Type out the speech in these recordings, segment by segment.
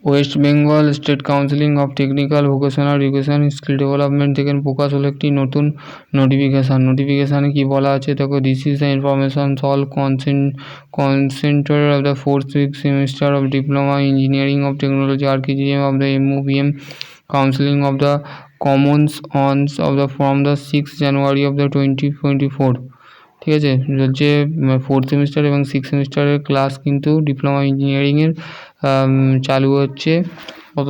West Bengal state counselling of technical vocational education skill development থেকে প্রকাশ হলো একটি নতুন নোটিফিকেশানে কি বলা আছে দেখো, this is the information all কনসেন্টার of the 4th semester of diploma engineering of technology RKGM of the MOVM counselling of the commons অনস of the from the 6th January of the 2024। ঠিক আছে, যে 4th সেমিস্টার এবং 6th সেমিস্টারের class কিন্তু diploma ইঞ্জিনিয়ারিংয়ের চালু হচ্ছে কত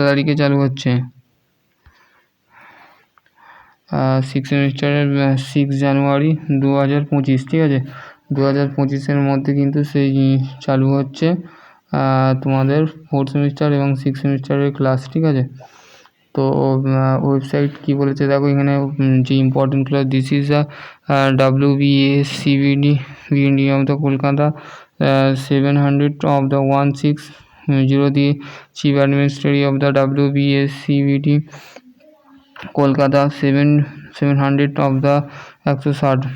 তারিখে চালু হচ্ছে 6th সেমিস্টারের 6 জানুয়ারি 2025। ঠিক আছে, 2025-এর মধ্যে কিন্তু সেই চালু হচ্ছে তোমাদের 4th সেমিস্টার এবং 6th সেমিস্টারের ক্লাস। ঠিক আছে, তো ওয়েবসাইট কি বলেছে দেখো এখানে, যে important class, this is WBSCBD of the Kolkata 700 of the 160 the chief administrator of the WBSCBD Kolkata 700 of the 160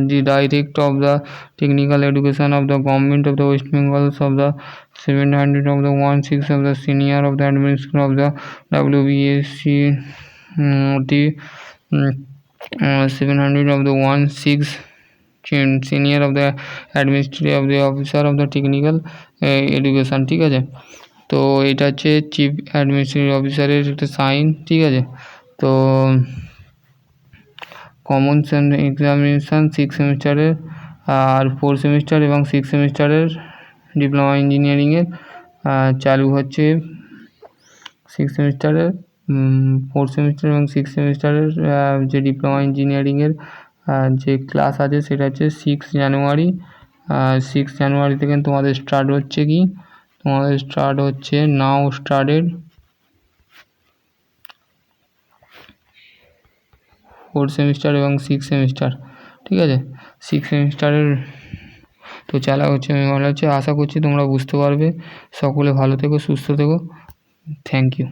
the director of the technical education of the government of the West Bengal of the 700 of the 160 of the senior of the administrator of the WBSC the 700 of the 160 senior of the administrator of the officer of the technical education। ঠিক আছে, তো এটা হচ্ছে chief administrative অফিসারের একটা sign. ঠিক আছে, তো কমন এক্সামিনেশান 6th সেমিস্টারের আর 4th সেমিস্টার এবং 6th সেমিস্টারের ডিপ্লোমা ইঞ্জিনিয়ারিংয়ের চালু হচ্ছে 6th সেমিস্টারের 4th সেমিস্টার এবং 6th সেমিস্টারের যে ডিপ্লোমা ইঞ্জিনিয়ারিংয়ের যে ক্লাস আছে সেটা হচ্ছে 6 জানুয়ারি। 6 জানুয়ারি থেকে তোমাদের স্টার্ট হচ্ছে কি, তোমাদের স্টার্ট হচ্ছে নাও স্টার্টেড 4th সেমিস্টার এবং 6th সেমিস্টার। ঠিক আছে, 6th সেমিস্টারের তো চালা হচ্ছে, আমি ভালো হচ্ছে, আশা করছি তোমরা বুঝতে পারবে। সকলে ভালো থেকো, সুস্থ থেকো, থ্যাংক ইউ।